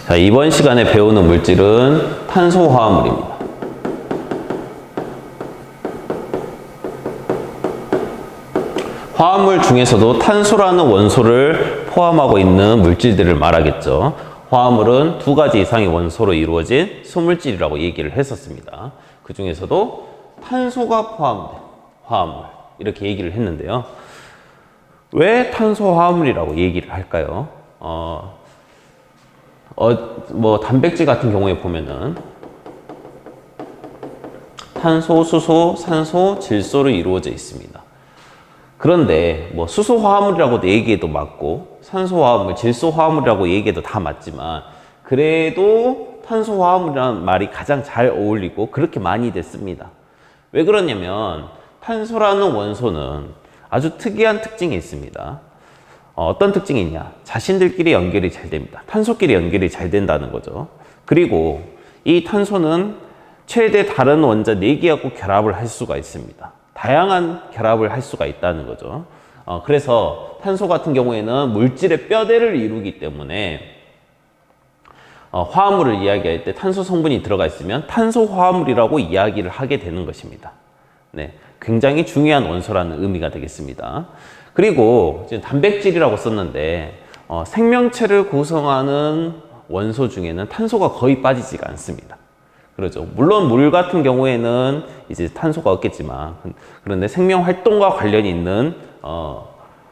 자, 이번 시간에 배우는 물질은 탄소화합물입니다. 화합물 중에서도 탄소라는 원소를 포함하고 있는 물질들을 말하겠죠. 화합물은 두 가지 이상의 원소로 이루어진 소물질이라고 얘기를 했었습니다. 그 중에서도 탄소가 포함된 화합물, 이렇게 얘기를 했는데요. 왜 탄소화합물이라고 얘기를 할까요? 단백질 같은 경우에 보면은 탄소, 수소, 산소, 질소로 이루어져 있습니다. 그런데 수소화합물이라고도 얘기해도 맞고 산소화합물, 질소화합물이라고 얘기해도 다 맞지만 그래도 탄소화합물이라는 말이 가장 잘 어울리고 그렇게 많이 됐습니다. 왜 그러냐면 탄소라는 원소는 아주 특이한 특징이 있습니다. 어떤 특징이 있냐? 자신들끼리 연결이 잘 됩니다. 탄소끼리 연결이 잘 된다는 거죠. 그리고 이 탄소는 최대 다른 원자 4개하고 결합을 할 수가 있습니다. 다양한 결합을 할 수가 있다는 거죠. 그래서 탄소 같은 경우에는 물질의 뼈대를 이루기 때문에 화합물을 이야기할 때 탄소 성분이 들어가 있으면 탄소화합물이라고 이야기를 하게 되는 것입니다. 네, 굉장히 중요한 원소라는 의미가 되겠습니다. 그리고 지금 단백질이라고 썼는데 생명체를 구성하는 원소 중에는 탄소가 거의 빠지지가 않습니다. 그렇죠. 물론 물 같은 경우에는 이제 탄소가 없겠지만, 그런데 생명 활동과 관련이 있는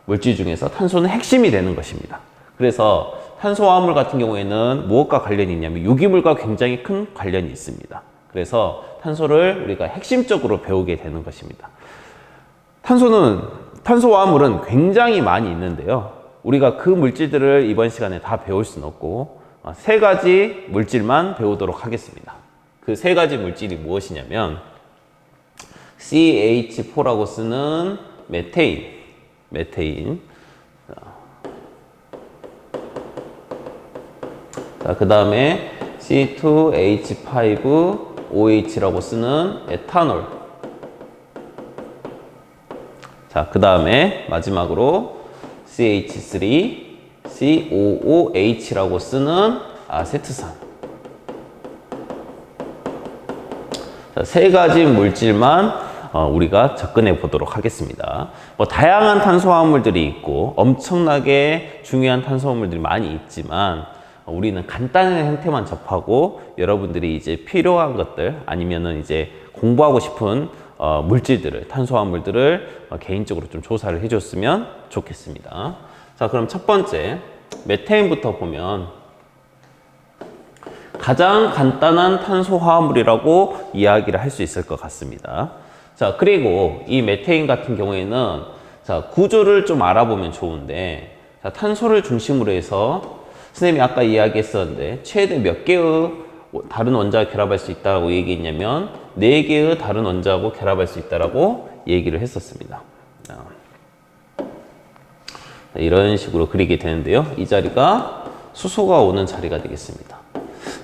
물질 중에서 탄소는 핵심이 되는 것입니다. 그래서 탄소화합물 같은 경우에는 무엇과 관련이 있냐면 유기물과 굉장히 큰 관련이 있습니다. 그래서 탄소를 우리가 핵심적으로 배우게 되는 것입니다. 탄소화합물은 굉장히 많이 있는데요. 우리가 그 물질들을 이번 시간에 다 배울 수는 없고 3가지 물질만 배우도록 하겠습니다. 그 3가지 물질이 무엇이냐면 CH4라고 쓰는 메테인. 자, 그 다음에 C2H5OH라고 쓰는 에탄올. 자, 그 다음에 마지막으로 CH3COOH라고 쓰는 아세트산. 자, 3가지 물질만 우리가 접근해 보도록 하겠습니다. 다양한 탄소화합물들이 있고 엄청나게 중요한 탄소화물들이 많이 있지만 우리는 간단한 형태만 접하고 여러분들이 이제 필요한 것들 아니면은 이제 공부하고 싶은 물질들을, 탄소화물들을 개인적으로 좀 조사를 해줬으면 좋겠습니다. 자, 그럼 첫 번째 메테인부터 보면 가장 간단한 탄소화합물이라고 이야기를 할 수 있을 것 같습니다. 자, 그리고 이 메테인 같은 경우에는 자, 구조를 좀 알아보면 좋은데, 자, 탄소를 중심으로 해서 선생님이 아까 이야기했었는데 최대 몇 개의 다른 원자와 결합할 수 있다고 얘기했냐면 4개의 다른 원자하고 결합할 수 있다고 얘기를 했었습니다. 이런 식으로 그리게 되는데요. 이 자리가 수소가 오는 자리가 되겠습니다.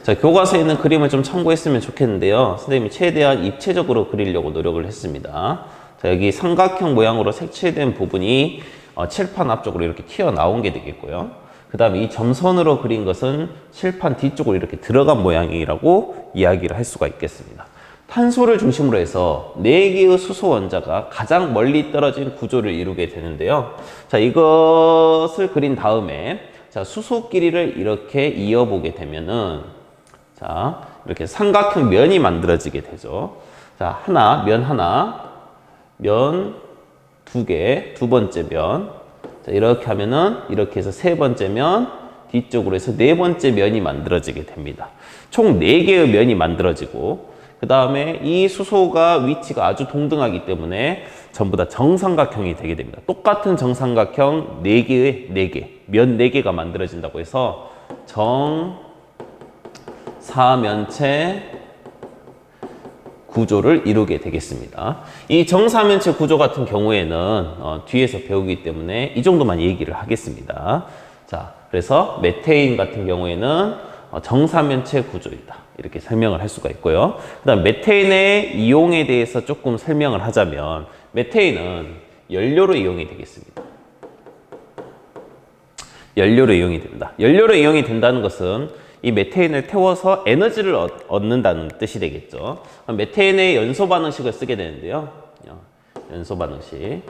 자, 교과서에 있는 그림을 좀 참고했으면 좋겠는데요. 선생님이 최대한 입체적으로 그리려고 노력을 했습니다. 자, 여기 삼각형 모양으로 색칠된 부분이 칠판 앞쪽으로 이렇게 튀어나온 게 되겠고요. 그 다음에 이 점선으로 그린 것은 칠판 뒤쪽으로 이렇게 들어간 모양이라고 이야기를 할 수가 있겠습니다. 탄소를 중심으로 해서 4개의 수소 원자가 가장 멀리 떨어진 구조를 이루게 되는데요. 자, 이것을 그린 다음에 자, 수소 길이를 이렇게 이어보게 되면은 자, 이렇게 삼각형 면이 만들어지게 되죠. 자, 면 하나, 면 2개, 두 번째 면. 자, 이렇게 하면은 이렇게 해서 3번째 면, 뒤쪽으로 해서 4번째 면이 만들어지게 됩니다. 총 4개의 면이 만들어지고, 그 다음에 이 수소가 위치가 아주 동등하기 때문에 전부 다 정삼각형이 되게 됩니다. 똑같은 정삼각형 4개, 면 4개가 만들어진다고 해서 정사면체 구조를 이루게 되겠습니다. 이 정사면체 구조 같은 경우에는 뒤에서 배우기 때문에 이 정도만 얘기를 하겠습니다. 자, 그래서 메테인 같은 경우에는 정사면체 구조이다. 이렇게 설명을 할 수가 있고요. 그 다음 메테인의 이용에 대해서 조금 설명을 하자면 메테인은 연료로 이용이 되겠습니다. 연료로 이용이 됩니다. 연료로 이용이 된다는 것은 이 메테인을 태워서 에너지를 얻는다는 뜻이 되겠죠. 메테인의 연소 반응식을 쓰게 되는데요. 연소 반응식.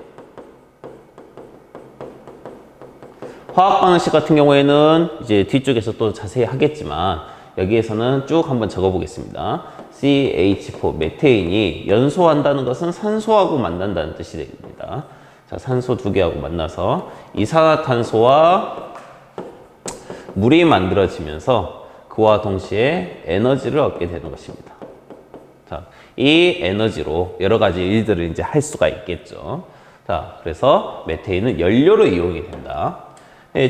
화학 반응식 같은 경우에는 이제 뒤쪽에서 또 자세히 하겠지만 여기에서는 쭉 한번 적어 보겠습니다. CH4 메테인이 연소한다는 것은 산소하고 만난다는 뜻이 됩니다. 자, 산소 두 개하고 만나서 이산화탄소와 물이 만들어지면서 그와 동시에 에너지를 얻게 되는 것입니다. 자, 이 에너지로 여러 가지 일들을 이제 할 수가 있겠죠. 자, 그래서 메테인은 연료로 이용이 된다.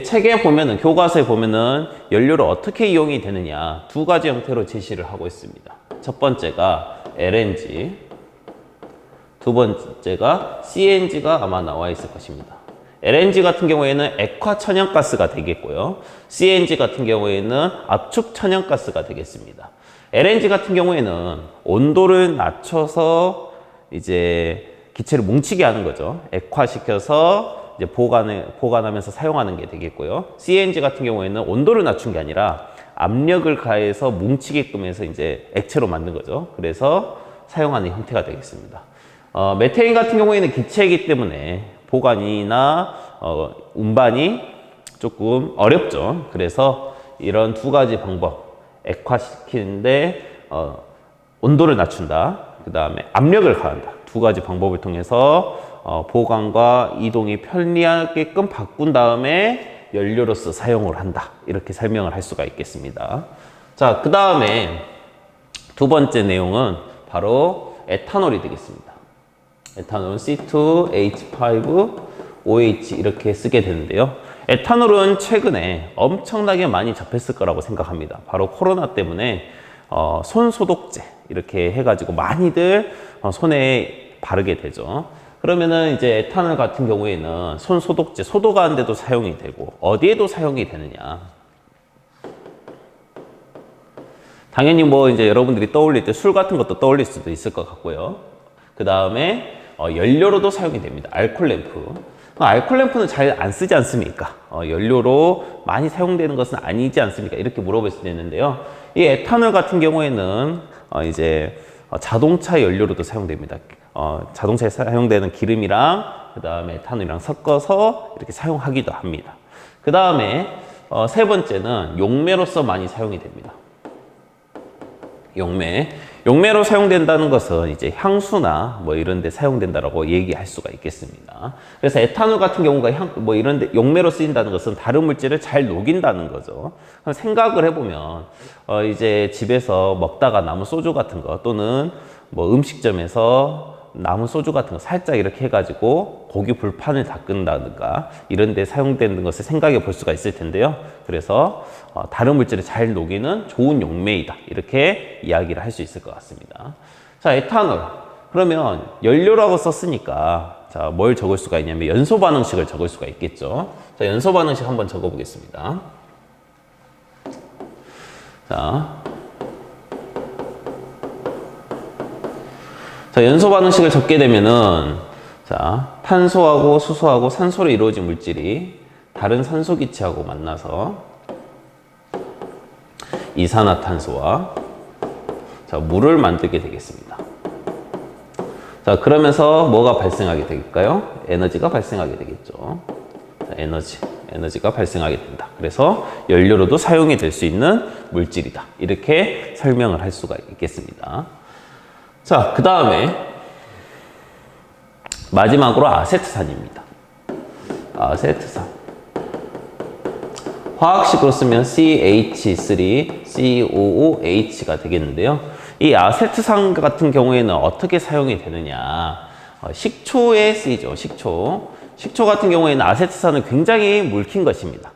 책에 보면은, 교과서에 보면은 연료를 어떻게 이용이 되느냐 두 가지 형태로 제시를 하고 있습니다. 첫 번째가 LNG, 두 번째가 CNG가 아마 나와 있을 것입니다. LNG 같은 경우에는 액화 천연가스가 되겠고요. CNG 같은 경우에는 압축 천연가스가 되겠습니다. LNG 같은 경우에는 온도를 낮춰서 이제 기체를 뭉치게 하는 거죠. 액화시켜서 이제 보관하면서 사용하는 게 되겠고요. CNG 같은 경우에는 온도를 낮춘 게 아니라 압력을 가해서 뭉치게끔 해서 이제 액체로 만든 거죠. 그래서 사용하는 형태가 되겠습니다. 메테인 같은 경우에는 기체이기 때문에 보관이나 운반이 조금 어렵죠. 그래서 이런 두 가지 방법, 액화시키는데 온도를 낮춘다, 그 다음에 압력을 가한다, 두 가지 방법을 통해서 보관과 이동이 편리하게끔 바꾼 다음에 연료로서 사용을 한다, 이렇게 설명을 할 수가 있겠습니다. 자, 그 다음에 두 번째 내용은 바로 에탄올이 되겠습니다. 에탄올은 C2H5OH 이렇게 쓰게 되는데요. 에탄올은 최근에 엄청나게 많이 접했을 거라고 생각합니다. 바로 코로나 때문에 손소독제 이렇게 해가지고 많이들 손에 바르게 되죠. 그러면은 이제 에탄올 같은 경우에는 손소독제, 소독하는 데도 사용이 되고 어디에도 사용이 되느냐. 당연히 뭐 이제 여러분들이 떠올릴 때 술 같은 것도 떠올릴 수도 있을 것 같고요. 그 다음에 연료로도 사용이 됩니다. 알콜 램프. 알콜 램프는 잘 안 쓰지 않습니까? 연료로 많이 사용되는 것은 아니지 않습니까? 이렇게 물어볼 수도 있는데요. 이 에탄올 같은 경우에는 이제 자동차 연료로도 사용됩니다. 자동차에 사용되는 기름이랑 그 다음에 에탄올이랑 섞어서 이렇게 사용하기도 합니다. 그 다음에 세 번째는 용매로서 많이 사용이 됩니다. 용매로 사용된다는 것은 이제 향수나 뭐 이런 데 사용된다라고 얘기할 수가 있겠습니다. 그래서 에탄올 같은 경우가 뭐 이런 데 용매로 쓰인다는 것은 다른 물질을 잘 녹인다는 거죠. 그럼 생각을 해보면 이제 집에서 먹다가 남은 소주 같은 거 또는 뭐 음식점에서 남은 소주 같은 거 살짝 이렇게 해가지고 고기 불판을 닦는다든가 이런 데 사용되는 것을 생각해 볼 수가 있을 텐데요. 그래서 다른 물질을 잘 녹이는 좋은 용매이다, 이렇게 이야기를 할 수 있을 것 같습니다. 자, 에탄올. 그러면 연료라고 썼으니까 자, 뭘 적을 수가 있냐면 연소 반응식을 적을 수가 있겠죠. 자, 연소 반응식 한번 적어 보겠습니다. 자, 연소 반응식을 적게 되면은 자, 탄소하고 수소하고 산소로 이루어진 물질이 다른 산소 기체하고 만나서 이산화탄소와 자, 물을 만들게 되겠습니다. 자, 그러면서 뭐가 발생하게 될까요? 에너지가 발생하게 되겠죠. 자, 에너지가 발생하게 된다. 그래서 연료로도 사용이 될 수 있는 물질이다, 이렇게 설명을 할 수가 있겠습니다. 자, 그 다음에 마지막으로 아세트산입니다. 아세트산. 화학식으로 쓰면 CH3COOH가 되겠는데요. 이 아세트산 같은 경우에는 어떻게 사용이 되느냐. 식초에 쓰이죠. 식초 같은 경우에는 아세트산은 굉장히 묽힌 것입니다.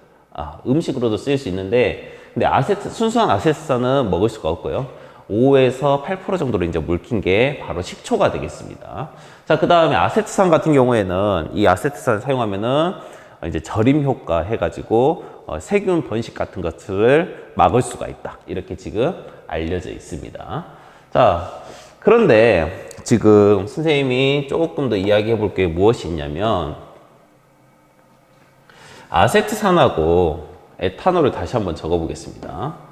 음식으로도 쓰일 수 있는데, 근데 순수한 아세트산은 먹을 수가 없고요. 5에서 8% 정도로 이제 묽힌 게 바로 식초가 되겠습니다. 자, 그 다음에 아세트산 같은 경우에는 이 아세트산을 사용하면은 이제 절임 효과 해가지고 세균 번식 같은 것들을 막을 수가 있다, 이렇게 지금 알려져 있습니다. 자, 그런데 지금 선생님이 조금 더 이야기해 볼 게 무엇이 있냐면 아세트산하고 에탄올을 다시 한번 적어 보겠습니다.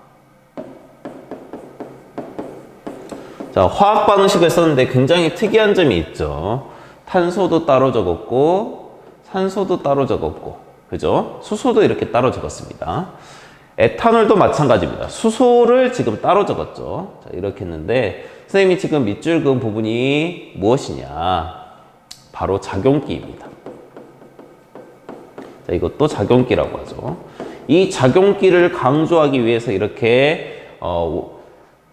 자, 화학 반응식을 썼는데 굉장히 특이한 점이 있죠. 탄소도 따로 적었고, 산소도 따로 적었고, 그죠? 수소도 이렇게 따로 적었습니다. 에탄올도 마찬가지입니다. 수소를 지금 따로 적었죠. 자, 이렇게 했는데, 선생님이 지금 밑줄 그은 부분이 무엇이냐? 바로 작용기입니다. 자, 이것도 작용기라고 하죠. 이 작용기를 강조하기 위해서 이렇게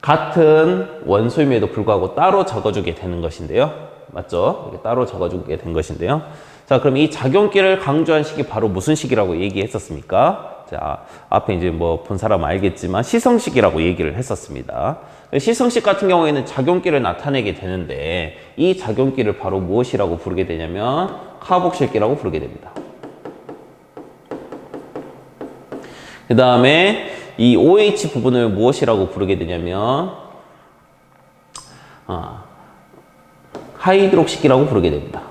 같은 원소임에도 불구하고 따로 적어주게 되는 것인데요. 맞죠? 이렇게 따로 적어주게 된 것인데요. 자, 그럼 이 작용기를 강조한 식이 바로 무슨 식이라고 얘기했었습니까? 자, 앞에 이제 뭐 본 사람 알겠지만 시성식이라고 얘기를 했었습니다. 시성식 같은 경우에는 작용기를 나타내게 되는데 이 작용기를 바로 무엇이라고 부르게 되냐면 카복실기라고 부르게 됩니다. 그 다음에 이 OH 부분을 무엇이라고 부르게 되냐면 하이드록식이라고 부르게 됩니다.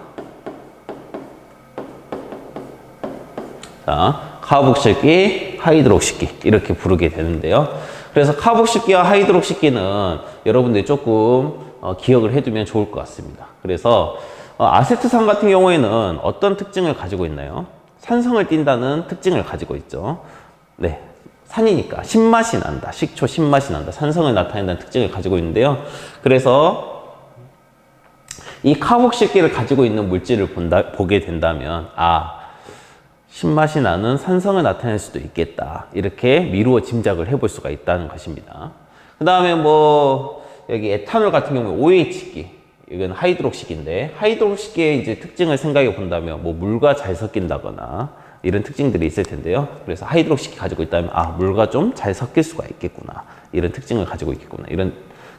자, 카복실기, 하이드록식기 이렇게 부르게 되는데요. 그래서 카복식기와 하이드록식기는 여러분들이 조금 기억을 해두면 좋을 것 같습니다. 그래서 아세트산 같은 경우에는 어떤 특징을 가지고 있나요? 산성을 띈다는 특징을 가지고 있죠. 네, 산이니까 신맛이 난다. 식초 신맛이 난다. 산성을 나타낸다는 특징을 가지고 있는데요. 그래서 이 카복식기를 가지고 있는 물질을 보게 된다면 신맛이 나는 산성을 나타낼 수도 있겠다. 이렇게 미루어 짐작을 해볼 수가 있다는 것입니다. 그 다음에 뭐 여기 에탄올 같은 경우에 OH기, 이건 하이드록식인데 하이드록식기의 이제 특징을 생각해 본다면 뭐 물과 잘 섞인다거나 이런 특징들이 있을 텐데요. 그래서 하이드록식이 가지고 있다면 물과 좀 잘 섞일 수가 있겠구나. 이런 특징을 가지고 있겠구나. 이런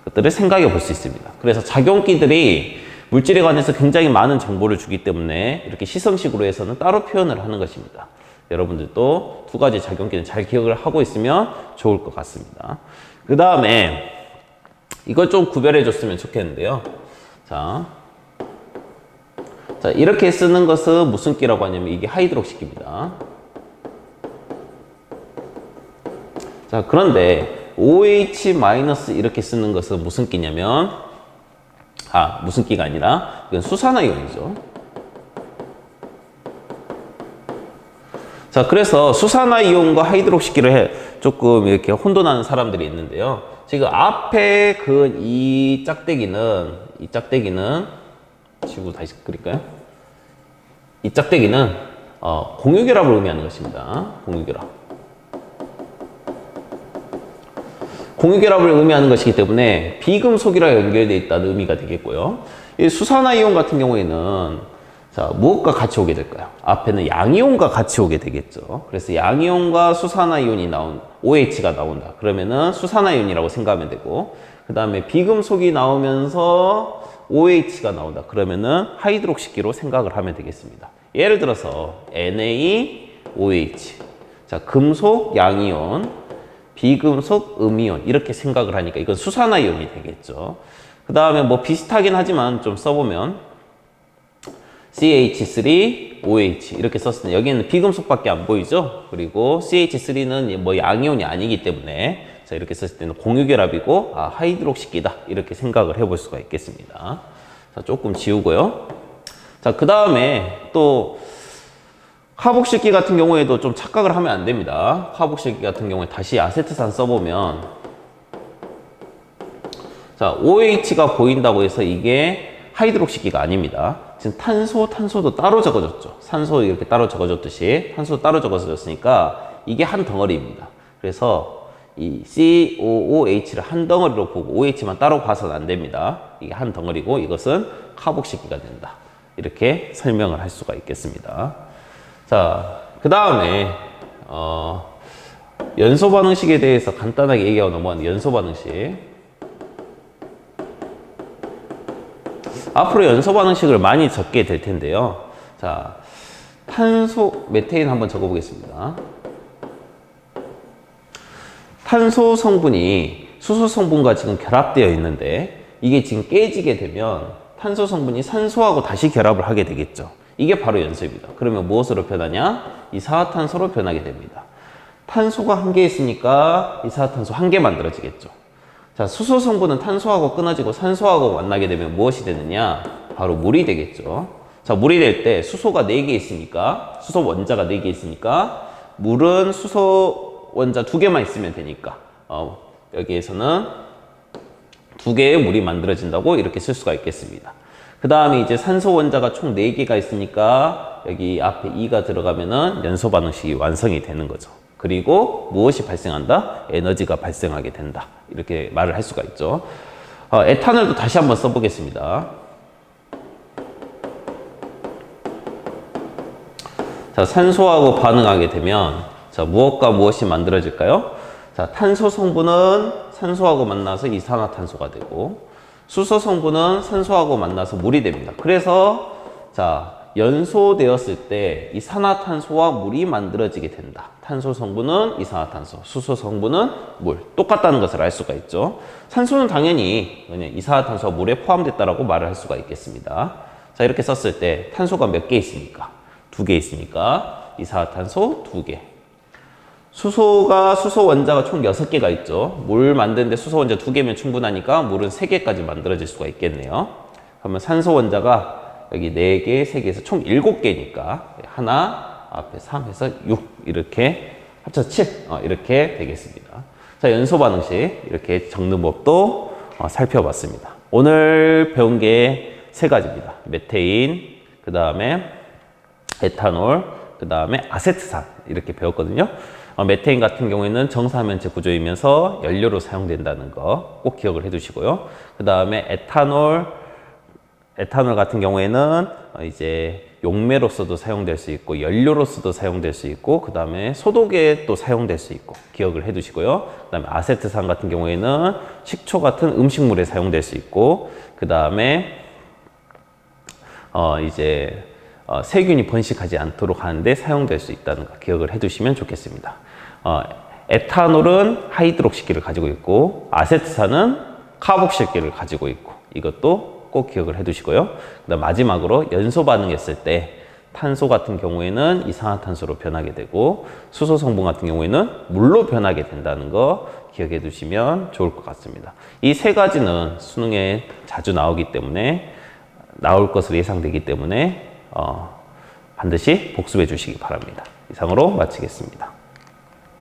것들을 생각해 볼 수 있습니다. 그래서 작용기들이 물질에 관해서 굉장히 많은 정보를 주기 때문에 이렇게 시성식으로 해서는 따로 표현을 하는 것입니다. 여러분들도 두 가지 작용기는 잘 기억을 하고 있으면 좋을 것 같습니다. 그 다음에 이걸 좀 구별해 줬으면 좋겠는데요. 자, 이렇게 쓰는 것은 무슨 기라고 하냐면 이게 하이드록식기입니다. 자, 그런데 OH- 이렇게 쓰는 것은 무슨 기냐면 무슨 기가 아니라 이건 수산화이온이죠. 자, 그래서 수산화이온과 하이드록식기를 조금 이렇게 혼돈하는 사람들이 있는데요. 지금 앞에 그은 이 짝대기는 지구 다시 그릴까요? 이 짝대기는 공유결합을 의미하는 것입니다. 공유결합을 의미하는 것이기 때문에 비금속이라 연결되어 있다는 의미가 되겠고요. 이 수산화이온 같은 경우에는 무엇과 같이 오게 될까요? 앞에는 양이온과 같이 오게 되겠죠. 그래서 양이온과 수산화이온이 OH가 나온다. 그러면은 수산화이온이라고 생각하면 되고, 그 다음에 비금속이 나오면서 OH가 나온다. 그러면은 하이드록식기로 생각을 하면 되겠습니다. 예를 들어서 NaOH. 자, 금속 양이온, 비금속 음이온 이렇게 생각을 하니까 이건 수산화이온이 되겠죠. 그 다음에 뭐 비슷하긴 하지만 좀 써보면 CH3OH 이렇게 썼을 때 여기는 비금속밖에 안 보이죠. 그리고 CH3는 뭐 양이온이 아니기 때문에 자, 이렇게 썼을 때는 공유결합이고 하이드록식기다 이렇게 생각을 해볼 수가 있겠습니다. 자, 조금 지우고요. 자, 그 다음에 또 카복식기 같은 경우에도 좀 착각을 하면 안 됩니다. 카복식기 같은 경우에 다시 아세트산 써보면 자, OH가 보인다고 해서 이게 하이드록식기가 아닙니다. 지금 탄소도 따로 적어줬죠. 산소 이렇게 따로 적어줬듯이 탄소 따로 적어졌으니까 이게 한 덩어리입니다. 그래서 이 COOH를 한 덩어리로 보고 OH만 따로 봐서는 안 됩니다. 이게 한 덩어리고 이것은 카복식기가 된다. 이렇게 설명을 할 수가 있겠습니다. 자, 그 다음에 연소 반응식에 대해서 간단하게 얘기하고 넘어가는 연소 반응식. 앞으로 연소 반응식을 많이 적게 될 텐데요. 자, 탄소 메테인 한번 적어 보겠습니다. 탄소 성분이 수소 성분과 지금 결합되어 있는데 이게 지금 깨지게 되면 탄소 성분이 산소하고 다시 결합을 하게 되겠죠. 이게 바로 연소입니다. 그러면 무엇으로 변하냐? 이산화탄소로 변하게 됩니다. 탄소가 한 개 있으니까 이산화탄소 한 개 만들어지겠죠. 자, 수소 성분은 탄소하고 끊어지고 산소하고 만나게 되면 무엇이 되느냐? 바로 물이 되겠죠. 자, 물이 될 때 수소가 4개 있으니까, 수소 원자가 4개 있으니까, 물은 수소 원자 2개만 있으면 되니까, 여기에서는 2개의 물이 만들어진다고 이렇게 쓸 수가 있겠습니다. 그 다음에 이제 산소 원자가 총 4개가 있으니까, 여기 앞에 2가 들어가면은 연소 반응식이 완성이 되는 거죠. 그리고 무엇이 발생한다? 에너지가 발생하게 된다. 이렇게 말을 할 수가 있죠. 에탄올도 다시 한번 써보겠습니다. 자, 산소하고 반응하게 되면, 자, 무엇과 무엇이 만들어질까요? 자, 탄소 성분은 산소하고 만나서 이산화탄소가 되고, 수소 성분은 산소하고 만나서 물이 됩니다. 그래서, 자, 연소되었을 때 이산화탄소와 물이 만들어지게 된다. 탄소 성분은 이산화탄소, 수소 성분은 물. 똑같다는 것을 알 수가 있죠. 산소는 당연히 그냥 이산화탄소와 물에 포함됐다라고 말을 할 수가 있겠습니다. 자, 이렇게 썼을 때 탄소가 몇 개 있습니까? 2개 있으니까 이산화탄소 2개. 수소가 수소 원자가 총 6개가 있죠. 물 만드는데 수소 원자 2개면 충분하니까 물은 3개까지 만들어질 수가 있겠네요. 그러면 산소 원자가 여기 4개, 3개에서 총 7개니까 하나, 앞에 3 해서 6 이렇게 합쳐서 7 이렇게 되겠습니다. 자, 연소 반응식 이렇게 적는 법도 살펴봤습니다. 오늘 배운 게 3가지입니다. 메테인, 그 다음에 에탄올, 그 다음에 아세트산 이렇게 배웠거든요. 메테인 같은 경우에는 정사면체 구조이면서 연료로 사용된다는 거 꼭 기억을 해 두시고요. 그 다음에 에탄올 같은 경우에는 이제 용매로서도 사용될 수 있고 연료로서도 사용될 수 있고 그 다음에 소독에 또 사용될 수 있고 기억을 해 두시고요. 그 다음에 아세트산 같은 경우에는 식초 같은 음식물에 사용될 수 있고 그 다음에 이제 세균이 번식하지 않도록 하는데 사용될 수 있다는 거 기억을 해 두시면 좋겠습니다. 에탄올은 하이드록시기를 가지고 있고 아세트산은 카복실기를 가지고 있고 이것도 꼭 기억을 해 두시고요. 그다음 마지막으로 연소 반응했을 때 탄소 같은 경우에는 이산화탄소로 변하게 되고 수소 성분 같은 경우에는 물로 변하게 된다는 거 기억해 두시면 좋을 것 같습니다. 이 3가지는 수능에 자주 나오기 때문에 나올 것으로 예상되기 때문에 반드시 복습해 주시기 바랍니다. 이상으로 마치겠습니다.